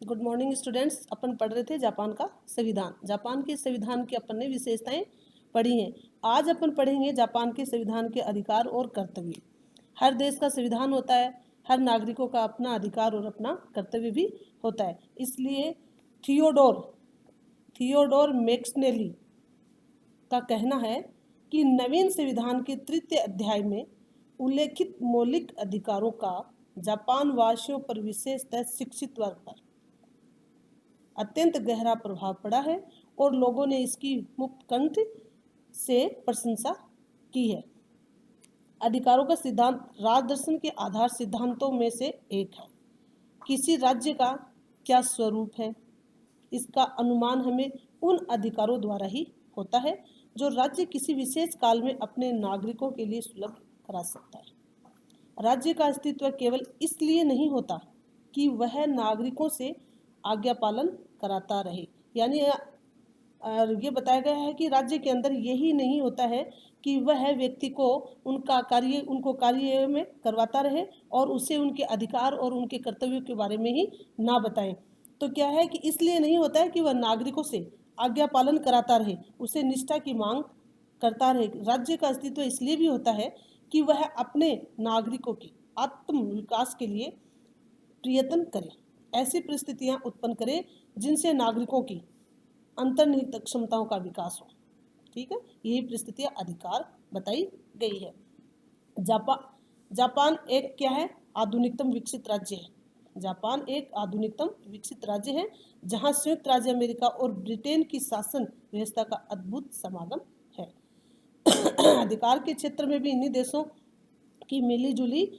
Good morning students. अपन पढ़ रहे थे जापान का संविधान। जापान के संविधान की अपन ने विशेषताएं पढ़ी हैं। आज अपन पढ़ेंगे जापान के संविधान के अधिकार और कर्तव्य। हर देश का संविधान होता है, हर नागरिकों का अपना अधिकार और अपना कर्तव्य भी होता है। इसलिए थियोडोर मैक्सनेली का कहना है कि नवीन संविधान के तृतीय अध्याय में उल्लेखित मौलिक अधिकारों का जापान वासियों पर, विशेषतः शिक्षित वर्ग पर अत्यंत गहरा प्रभाव पड़ा है और लोगों ने इसकी मुक्त कंठ से प्रशंसा की है। अधिकारों का सिद्धांत राजदर्शन के आधार सिद्धांतों में से एक है। किसी राज्य का क्या स्वरूप है, इसका अनुमान हमें उन अधिकारों द्वारा ही होता है जो राज्य किसी विशेष काल में अपने नागरिकों के लिए सुलभ करा सकता है। राज्य का अस्तित्व केवल इसलिए नहीं होता कि वह नागरिकों से आज्ञा पालन कराता रहे, यानी ये बताया गया है कि राज्य के अंदर यही नहीं होता है कि वह व्यक्ति को उनको कार्य में करवाता रहे और उसे उनके अधिकार और उनके कर्तव्यों के बारे में ही ना बताएं। तो क्या है कि इसलिए नहीं होता है कि वह नागरिकों से आज्ञा पालन कराता रहे, उसे निष्ठा की मांग करता रहे। राज्य का अस्तित्व इसलिए भी होता है कि वह अपने नागरिकों के आत्म विकास के लिए प्रयत्न करे, ऐसी परिस्थितियां उत्पन्न करे जिनसे नागरिकों की अंतर्निहित क्षमताओं का विकास हो। ठीक है, यही परिस्थितियां अधिकार बताई गई है। जापान एक क्या है? आधुनिकतम विकसित राज्य है। जापान एक आधुनिकतम विकसित राज्य है जहां संयुक्त राज्य अमेरिका और ब्रिटेन की शासन व्यवस्था का अद्भुत समागम है। अधिकार के क्षेत्र में भी इन्हीं देशों की मिलीजुली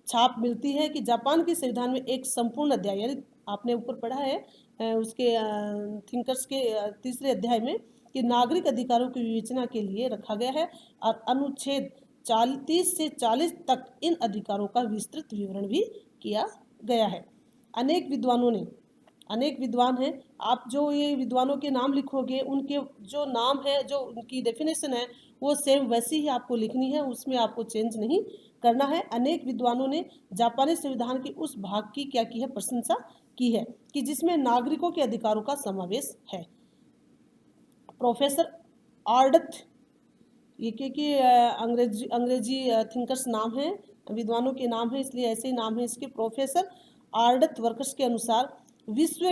छाप मिलती है कि जापान के संविधान में एक संपूर्ण अध्याय, यानी आपने ऊपर पढ़ा है उसके थिंकर्स के तीसरे अध्याय में, कि नागरिक अधिकारों की विवेचना के लिए रखा गया है और अनुच्छेद 30 से 40 तक इन अधिकारों का विस्तृत विवरण भी किया गया है। अनेक विद्वान हैं, आप जो ये विद्वानों के नाम लिखोगे उनके जो नाम है, जो उनकी डेफिनेशन है, वो सेम वैसी ही आपको लिखनी है, उसमें आपको चेंज नहीं करना है। अनेक विद्वानों ने जापानी संविधान के उस भाग की क्या की है? प्रशंसा की है कि जिसमें नागरिकों के अधिकारों का समावेश है। प्रोफेसर आर्डथ, ये क्योंकि अंग्रेजी थिंकर्स नाम है, विद्वानों के नाम है इसलिए ऐसे ही नाम है इसके। प्रोफेसर आर्डथ वर्कर्स के अनुसार विश्व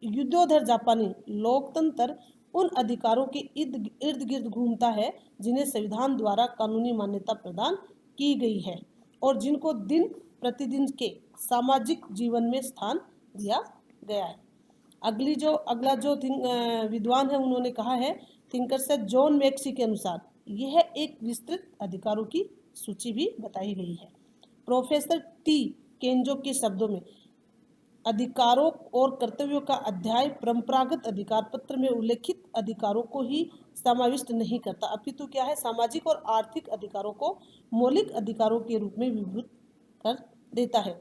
युद्धोधर जापानी लोकतंत्र उन अधिकारों के इर्द गिर्द घूमता है जिन्हें संविधान द्वारा कानूनी मान्यता प्रदान की गई है और जिनको दिन प्रतिदिन के सामाजिक जीवन में स्थान दिया गया है। अगला जो विद्वान है उन्होंने कहा है, थिंकर्स है जॉन मैक्सी के अनुसार यह एक विस्तृत अधिकारों की सूची भी बताई गई है। प्रोफेसर टी केंजो के शब्दों में, अधिकारों और कर्तव्यों का अध्याय परंपरागत अधिकार पत्र में उल्लेखित अधिकारों को ही समाविष्ट नहीं करता, अपितु क्या है? सामाजिक और आर्थिक अधिकारों को मौलिक अधिकारों के रूप में विभूत कर देता है।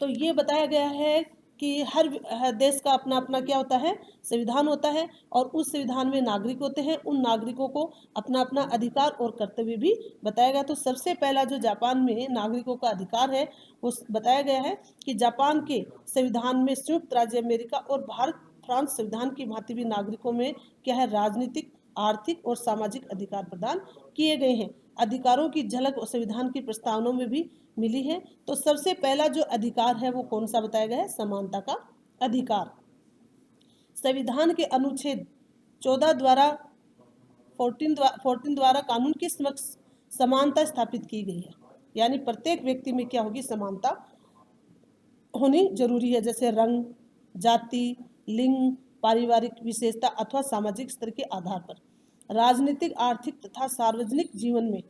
तो ये बताया गया है कि हर देश का अपना अपना क्या होता है? संविधान होता है और उस संविधान में नागरिक होते हैं, उन नागरिकों को अपना अपना अधिकार और कर्तव्य भी बताया गया। तो सबसे पहला जो जापान में नागरिकों का अधिकार है वो बताया गया है कि जापान के संविधान में संयुक्त राज्य अमेरिका और भारत फ्रांस संविधान की भांति भी नागरिकों में क्या है? राजनीतिक, आर्थिक और सामाजिक अधिकार प्रदान किए गए हैं। अधिकारों की झलक संविधान की प्रस्तावनाओं में भी मिली है। तो सबसे पहला जो अधिकार है वो कौन सा बताया गया है? समानता का अधिकार। संविधान के अनुच्छेद 14 द्वारा 14 द्वारा कानून के समक्ष समानता स्थापित की गई है, यानी प्रत्येक व्यक्ति में क्या होगी? समानता होनी जरूरी है, जैसे रंग, जाति, लिंग, पारिवारिक विशेषता अथवा सामाजिक स्तर के आधार पर राजनीतिक, आर्थिक तथा सार्वजनिक जीवन में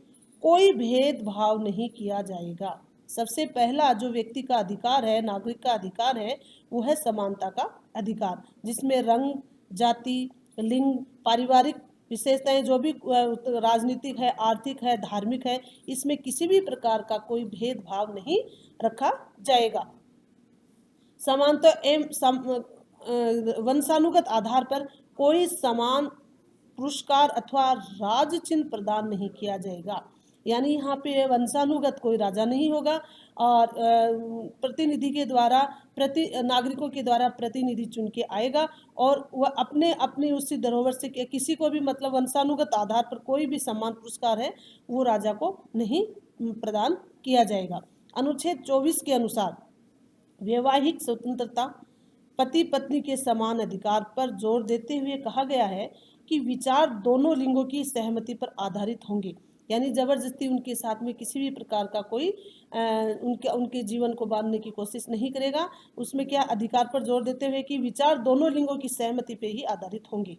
कोई भेदभाव नहीं किया जाएगा। सबसे पहला जो व्यक्ति का अधिकार है, नागरिक का अधिकार है, वो है समानता का अधिकार, जिसमें रंग, जाति, लिंग, पारिवारिक विशेषताएं जो भी राजनीतिक है, आर्थिक है, धार्मिक है, इसमें किसी भी प्रकार का कोई भेदभाव नहीं रखा जाएगा। समानता एवं वंशानुगत आधार पर कोई समान पुरस्कार अथवा राज चिन्ह प्रदान नहीं किया जाएगा। यानी यहाँ पे वंशानुगत कोई राजा नहीं होगा और प्रतिनिधि के द्वारा नागरिकों के द्वारा प्रतिनिधि चुन के आएगा और वह अपने अपनी उसी धरोहर से किसी को भी मतलब वंशानुगत आधार पर कोई भी सम्मान पुरस्कार है वो राजा को नहीं प्रदान किया जाएगा। अनुच्छेद 24 के अनुसार वैवाहिक स्वतंत्रता, पति पत्नी के समान अधिकार पर जोर देते हुए कहा गया है कि विचार दोनों लिंगों की सहमति पर आधारित होंगे। यानी जबरदस्ती उनके साथ में किसी भी प्रकार का कोई उनके जीवन को बांधने की कोशिश नहीं करेगा। उसमें क्या अधिकार पर जोर देते हुए कि विचार दोनों लिंगों की सहमति पे ही आधारित होंगे।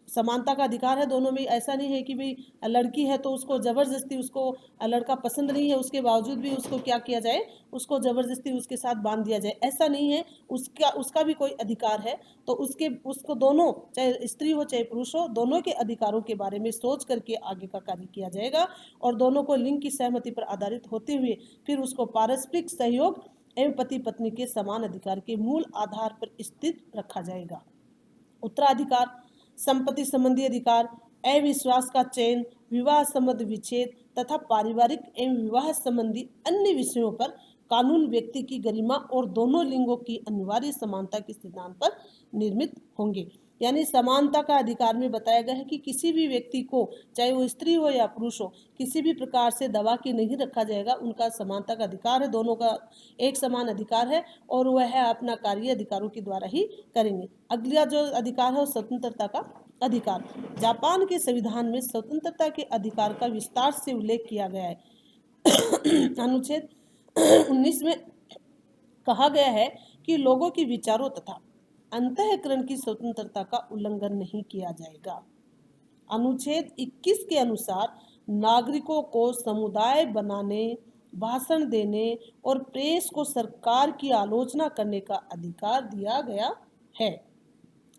समानता का अधिकार है दोनों में। ऐसा नहीं है कि भाई लड़की है तो उसको जबरदस्ती, उसको लड़का पसंद नहीं है उसके बावजूद भी उसको क्या किया जाए, उसको जबरदस्ती उसके साथ बांध दिया जाए, ऐसा नहीं है। उसका भी कोई अधिकार है तो उसको दोनों, चाहे स्त्री हो चाहे पुरुष हो, दोनों के अधिकारों के बारे में सोच करके आगे का कार्य किया जाएगा और दोनों को लिंग की सहमति पर आधारित होते हुए फिर उसको पारस्परिक सहयोग एवं पति पत्नी के समान अधिकार के मूल आधार पर स्थित रखा जाएगा। उत्तराधिकार, संपत्ति संबंधी अधिकार, अविश्वास का चयन, विवाह संबंध विच्छेद तथा पारिवारिक एवं विवाह संबंधी अन्य विषयों पर कानून व्यक्ति की गरिमा और दोनों लिंगों की अनिवार्य समानता के सिद्धांत पर निर्मित होंगे। यानी समानता का अधिकार में बताया गया है कि किसी भी व्यक्ति को, चाहे वो स्त्री हो या पुरुष हो, किसी भी प्रकार से दबा के नहीं रखा जाएगा। उनका समानता का अधिकार है, दोनों का एक समान अधिकार है और वह अपना कार्य अधिकारों के द्वारा ही करेंगे। अगला जो अधिकार है वो स्वतंत्रता का अधिकार। जापान के संविधान में स्वतंत्रता के अधिकार का विस्तार से उल्लेख किया गया है। अनुच्छेद 19 में कहा गया है कि लोगों के विचारों तथा अंतःकरण की स्वतंत्रता का उल्लंघन नहीं किया जाएगा। अनुच्छेद 21 के अनुसार नागरिकों को समुदाय बनाने, भाषण देने और प्रेस को सरकार की आलोचना करने का अधिकार दिया गया है।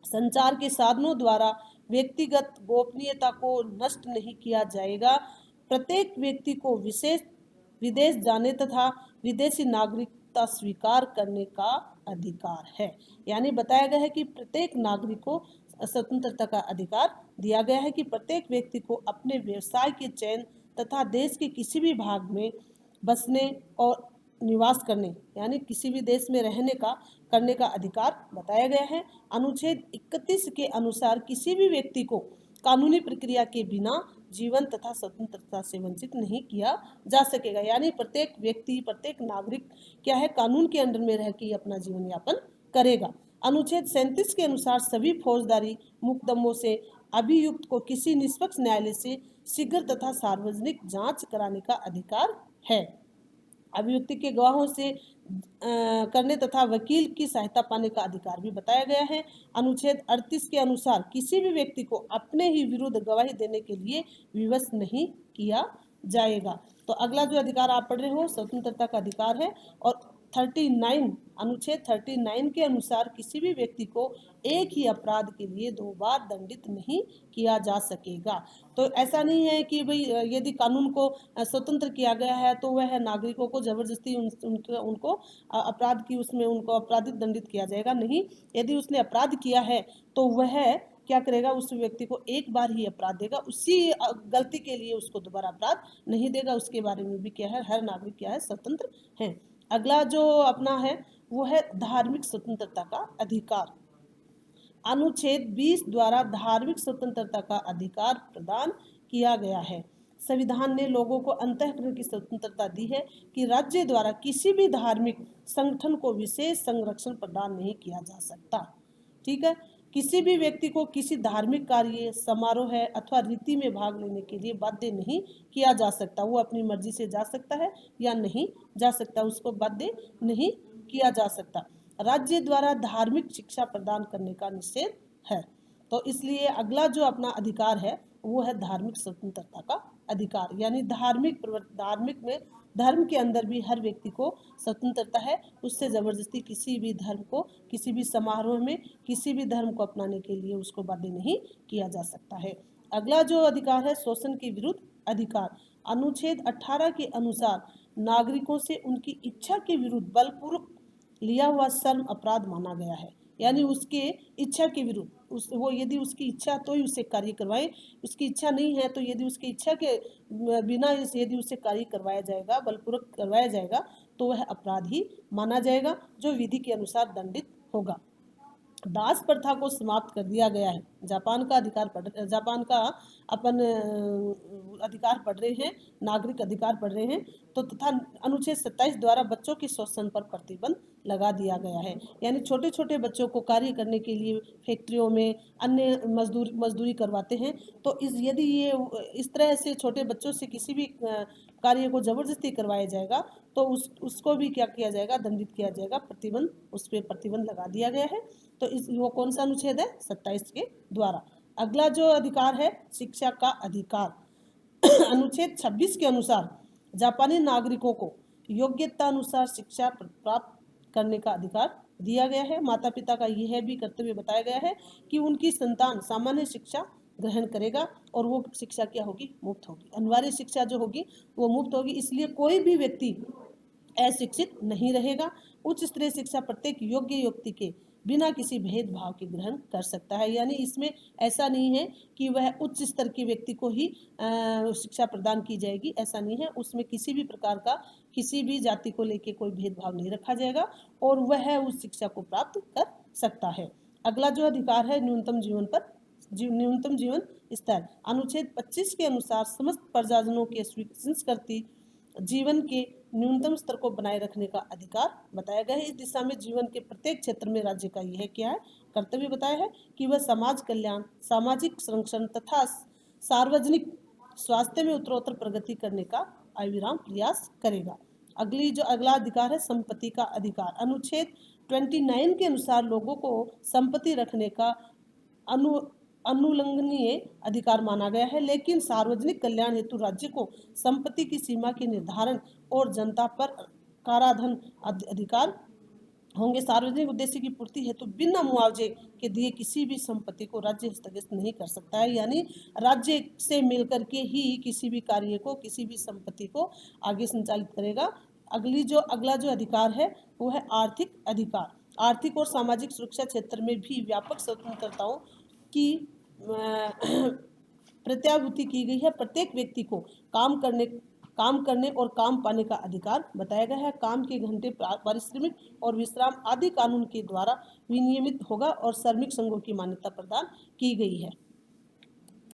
संचार के साधनों द्वारा व्यक्तिगत गोपनीयता को नष्ट नहीं किया जाएगा। प्रत्येक व्यक्ति को विदेश जाने तथा विदेशी नागरिकता स्वीकार करने का अधिकार है। यानी बताया गया है कि प्रत्येक नागरिक को स्वतंत्रता का अधिकार दिया गया है कि प्रत्येक व्यक्ति को अपने व्यवसाय के चयन तथा देश के किसी भी भाग में बसने और निवास करने, यानी किसी भी देश में रहने का करने का अधिकार बताया गया है। अनुच्छेद 31 के अनुसार किसी भी व्यक्ति को कानूनी प्रक्रिया के बिना जीवन तथा स्वतंत्रता से वंचित नहीं किया जा सकेगा। यानी प्रत्येक व्यक्ति, प्रत्येक नागरिक क्या है, कानून के अंडर में रह के अपना जीवन यापन करेगा। अनुच्छेद 37 के अनुसार सभी फौजदारी मुकदमों से अभियुक्त को किसी निष्पक्ष न्यायालय से शीघ्र तथा सार्वजनिक जांच कराने का अधिकार है। अभियुक्ति के गवाहों से करने तथा वकील की सहायता पाने का अधिकार भी बताया गया है। अनुच्छेद 38 के अनुसार किसी भी व्यक्ति को अपने ही विरुद्ध गवाही देने के लिए विवश नहीं किया जाएगा। तो अगला जो अधिकार आप पढ़ रहे हो स्वतंत्रता का अधिकार है। और 39 अनुच्छेद 39 के अनुसार किसी भी व्यक्ति को एक ही अपराध के लिए 2 बार दंडित नहीं किया जा सकेगा। तो ऐसा नहीं है कि भाई यदि कानून को स्वतंत्र किया गया है तो वह नागरिकों को जबरदस्ती उनको अपराध की उसमें उनको अपराधिक दंडित किया जाएगा, नहीं। यदि उसने अपराध किया है तो वह क्या करेगा, उस व्यक्ति को एक बार ही अपराध देगा, उसी गलती के लिए उसको दोबारा अपराध नहीं देगा। उसके बारे में भी क्या है, हर नागरिक क्या है, स्वतंत्र है। अगला जो अपना है वो है धार्मिक स्वतंत्रता का अधिकार। अनुच्छेद 20 द्वारा धार्मिक स्वतंत्रता का अधिकार प्रदान किया गया है। संविधान ने लोगों को अंतःकरण की स्वतंत्रता दी है कि राज्य द्वारा किसी भी धार्मिक संगठन को विशेष संरक्षण प्रदान नहीं किया जा सकता। ठीक है, किसी भी व्यक्ति को किसी धार्मिक कार्य, समारोह है अथवा रीति में भाग लेने के लिए बाध्य नहीं किया जा सकता। वो अपनी मर्जी से जा सकता है या नहीं जा सकता, उसको बाध्य नहीं किया जा सकता। राज्य द्वारा धार्मिक शिक्षा प्रदान करने का निषेध है। तो इसलिए अगला जो अपना अधिकार है वो है धार्मिक स्वतंत्रता का अधिकार। यानी धार्मिक में धर्म के अंदर भी हर व्यक्ति को स्वतंत्रता है, उससे जबरदस्ती किसी भी धर्म को, किसी भी समारोह में किसी भी धर्म को अपनाने के लिए उसको बाध्य नहीं किया जा सकता है। अगला जो अधिकार है शोषण के विरुद्ध अधिकार। अनुच्छेद 18 के अनुसार नागरिकों से उनकी इच्छा के विरुद्ध बलपूर्वक लिया हुआ श्रम अपराध माना गया है। यानी उसके इच्छा के विरुद्ध वो यदि उसकी इच्छा तो ही उसे कार्य करवाए, उसकी इच्छा नहीं है तो यदि उसकी इच्छा के बिना यदि उसे कार्य करवाया जाएगा, बलपूर्वक करवाया जाएगा, तो वह अपराध ही माना जाएगा, जो विधि के अनुसार दंडित होगा। दास प्रथा को समाप्त कर दिया गया है। जापान का अपन अधिकार पढ़ रहे हैं, नागरिक अधिकार पढ़ रहे हैं, तो तथा अनुच्छेद 27 द्वारा बच्चों के शोषण पर प्रतिबंध लगा दिया गया है। यानी छोटे छोटे बच्चों को कार्य करने के लिए फैक्ट्रियों में अन्य मजदूरी करवाते हैं, तो यदि ये इस तरह से छोटे बच्चों से किसी भी कार्य को जबरदस्ती करवाया जाएगा, तो उसको भी क्या किया जाएगा, दंडित किया जाएगा, उस पर प्रतिबंध लगा दिया गया है। तो वो कौन सा अनुच्छेद है, 27 के द्वारा। अगला जो अधिकार है, शिक्षा का अधिकार। अनुच्छेद 26 के अनुसार जापानी नागरिकों को योग्यता अनुसार शिक्षा प्राप्त करने का अधिकार दिया गया है। माता पिता का यह भी कर्तव्य बताया गया है कि उनकी संतान सामान्य शिक्षा ग्रहण करेगा, और वो शिक्षा क्या होगी, मुफ्त होगी। अनिवार्य शिक्षा जो होगी वो मुफ्त होगी, इसलिए कोई भी व्यक्ति अशिक्षित नहीं रहेगा। उच्च स्तरीय शिक्षा प्रत्येक योग्य व्यक्ति के बिना किसी भेदभाव के ग्रहण कर सकता है। यानी इसमें ऐसा नहीं है कि वह उच्च स्तर के व्यक्ति को ही शिक्षा प्रदान की जाएगी, ऐसा नहीं है। उसमें किसी भी प्रकार का, किसी भी जाति को लेकर कोई भेदभाव नहीं रखा जाएगा, और वह उस शिक्षा को प्राप्त कर सकता है। अगला जो अधिकार है, न्यूनतम जीवन स्तर। अनुच्छेद 25 के अनुसार समस्त प्रजाजनों के संस्कृति जीवन के न्यूनतम स्तर को बनाए रखने का अधिकार बताया गया है। इस दिशा में जीवन के प्रत्येक क्षेत्र में राज्य का यह क्या है, कर्तव्य बताया है कि वह समाज कल्याण, सामाजिक संरक्षण तथा सार्वजनिक स्वास्थ्य में उत्तरोत्तर प्रगति करने का अविराम प्रयास करेगा। अगला अधिकार है संपत्ति का अधिकार। अनुच्छेद 29 के अनुसार लोगों को संपत्ति रखने का अनुल्लंघनीय अधिकार माना गया है, लेकिन सार्वजनिक कल्याण हेतु राज्य को संपत्ति की सीमा के निर्धारण और जनता पर कराधान अधिकार होंगे। सार्वजनिक उद्देश्य की पूर्ति हेतु बिना मुआवजे के दिए किसी भी संपत्ति को राज्य हस्तगत नहीं कर सकता है। यानी राज्य से मिलकर के ही किसी भी कार्य को, किसी भी संपत्ति को आगे संचालित करेगा। अगला जो अधिकार है वो है आर्थिक अधिकार। आर्थिक और सामाजिक सुरक्षा क्षेत्र में भी व्यापक स्वतंत्रताओं की प्रत्याभूति की गई है। प्रत्येक व्यक्ति को काम करने और काम पाने का अधिकार बताया गया है। काम के घंटे, पारिश्रमिक और विश्राम आदि कानून के द्वारा विनियमित होगा, और श्रमिक संघों की मान्यता प्रदान की गई है।